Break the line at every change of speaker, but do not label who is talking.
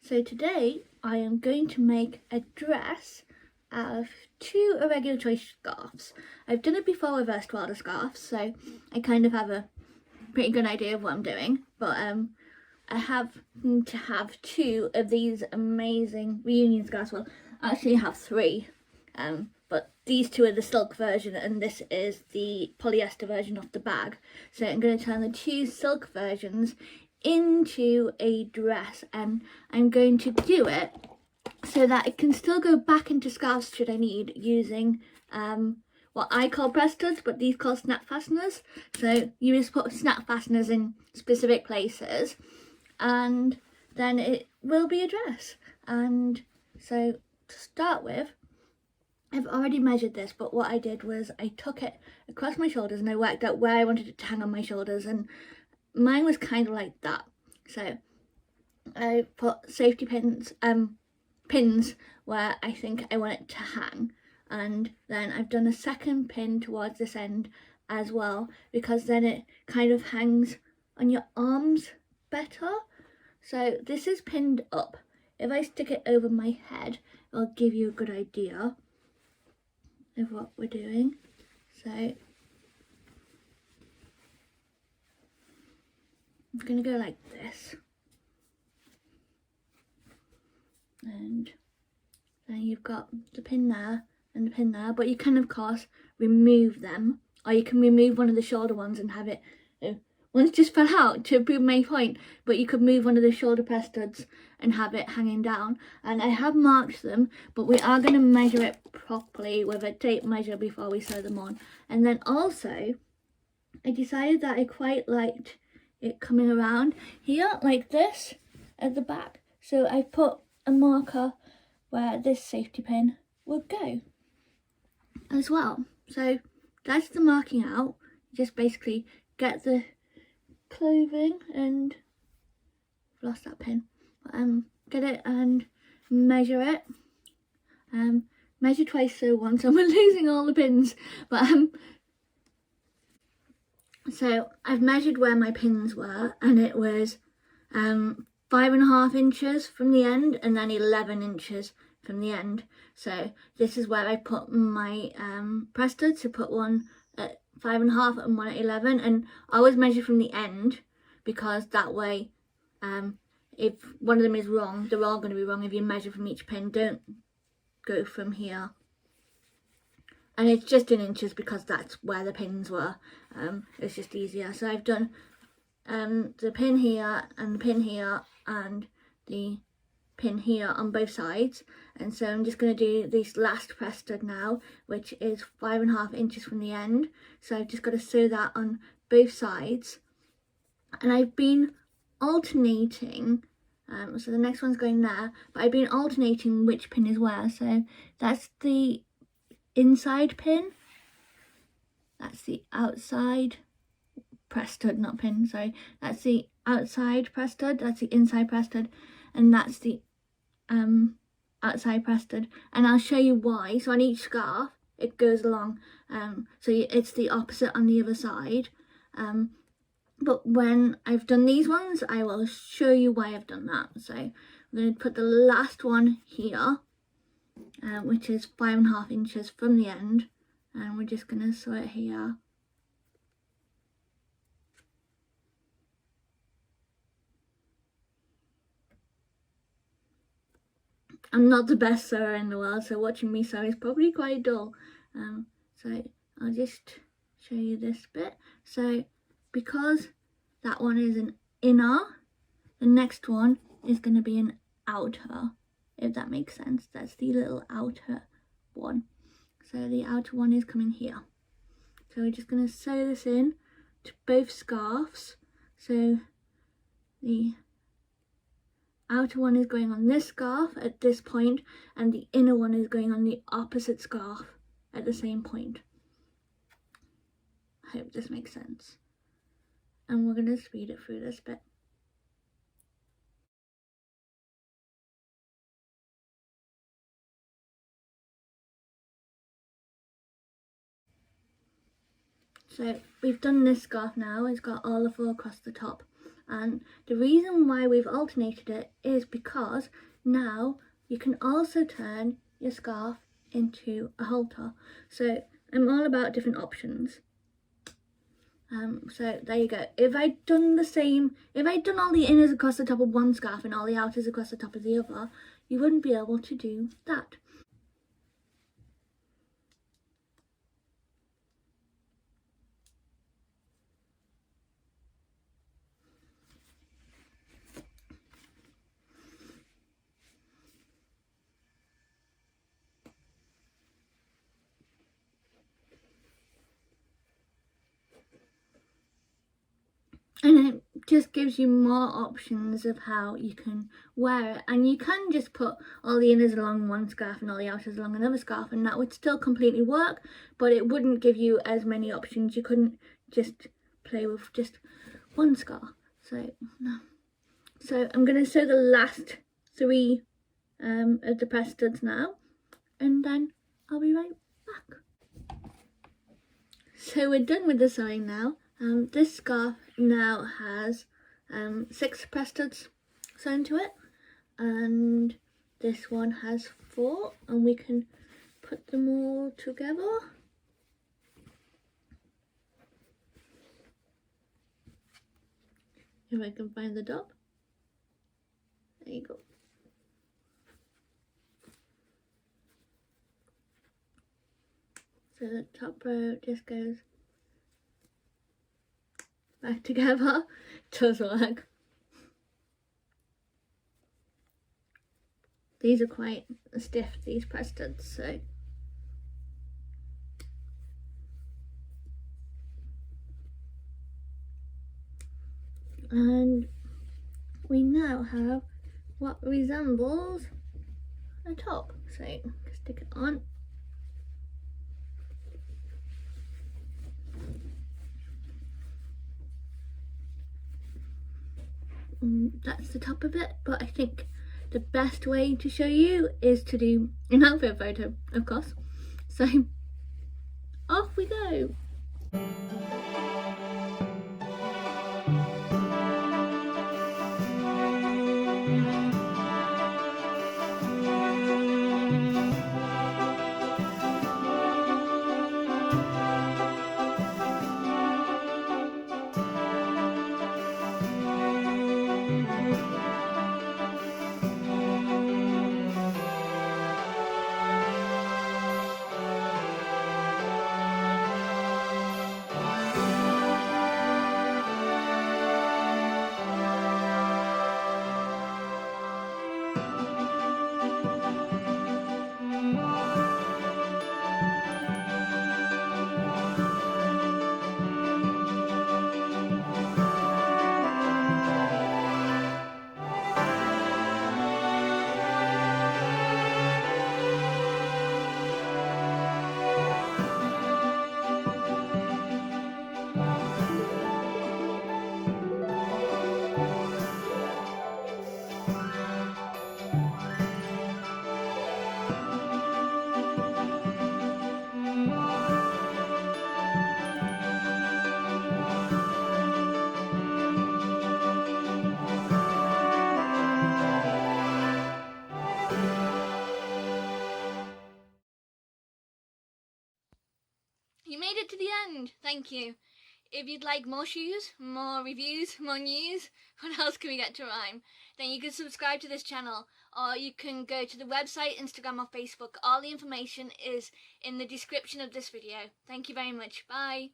So today I am going to make a dress out of 2 Irregular Voice scarves. I've done it before with Erstwilder scarves, so I kind of have a pretty good idea of what I'm doing. But I have to have 2 of these amazing reunion scarves. Well, I actually have 3, but these 2 are the silk version and this is the polyester version of the bag. So I'm going to turn the 2 silk versions into a dress, and I'm going to do it so that it can still go back into scarves should I need, using what I call press studs, but these call snap fasteners. So you just put snap fasteners in specific places and then it will be a dress. And so to start with, I've already measured this, but what I did was I took it across my shoulders and I worked out where I wanted it to hang on my shoulders, and mine was kind of like that. So I put safety pins where I think I want it to hang, and then I've done a second pin towards this end as well, because then it kind of hangs on your arms better. So this is pinned up. If I stick it over my head, it'll give you a good idea of what we're doing. So I'm going to go like this, and then you've got the pin there and the pin there, but you can of course remove them, or you can remove one of the shoulder ones and have it, one's just fell out to prove my point, but you could move one of the shoulder press studs and have it hanging down. And I have marked them, but we are going to measure it properly with a tape measure before we sew them on. And then also I decided that I quite liked it coming around here like this at the back, so I put a marker where this safety pin will go as well. So that's the marking out. Just basically get the clothing and I've lost that pin, get it and measure it, measure twice, so once. I'm losing all the pins, but so I've measured where my pins were, and it was 5.5 inches from the end and then 11 inches from the end. So this is where I put my press studs. To put one at 5.5 and one at 11, and I always measure from the end, because that way if one of them is wrong, they're all going to be wrong if you measure from each pin. Don't go from here, and it's just in inches because that's where the pins were. It's just easier. So I've done the pin here and the pin here and the pin here on both sides, and so I'm just going to do this last press stud now, which is 5.5 inches from the end. So I've just got to sew that on both sides, and I've been alternating, so the next one's going there, but I've been alternating which pin is where. So that's the inside pin, that's the outside press stud, not pin, sorry, that's the outside press stud, that's the inside press stud, and that's the outside press stud. And I'll show you why. So on each scarf it goes along, so it's the opposite on the other side, but when I've done these ones I will show you why I've done that. So I'm going to put the last one here, which is 5.5 inches from the end, and we're just going to sew it here. I'm not the best sewer in the world, so watching me sew is probably quite dull. So I'll just show you this bit. So because that one is an inner, the next one is going to be an outer, if that makes sense. That's the little outer one. So the outer one is coming here. So we're just going to sew this in to both scarves. So the outer one is going on this scarf at this point, and the inner one is going on the opposite scarf at the same point. I hope this makes sense. And we're going to speed it through this bit. So we've done this scarf now. It's got all the four across the top. And the reason why we've alternated it is because now you can also turn your scarf into a halter. So I'm all about different options. So there you go. If I'd done all the inners across the top of one scarf and all the outers across the top of the other, you wouldn't be able to do that. And it just gives you more options of how you can wear it. And you can just put all the inners along one scarf and all the outers along another scarf, and that would still completely work, but it wouldn't give you as many options. You couldn't just play with just one scarf. So no. So I'm going to sew the last 3 of the press studs now, and then I'll be right back. So we're done with the sewing now. This scarf now has 6 press studs sewn to it, and this one has 4, and we can put them all together. If I can find the top. There you go. So the top row just goes back together. It does work. These are quite stiff, these press studs, so and we now have what resembles a top. So stick it on. That's the top of it, but I think the best way to show you is to do an outfit photo, of course. So off we go. You made it to the end, thank you. If you'd like more shoes, more reviews, more news, what else can we get to rhyme? Then you can subscribe to this channel, or you can go to the website, Instagram or Facebook. All the information is in the description of this video. Thank you very much. Bye.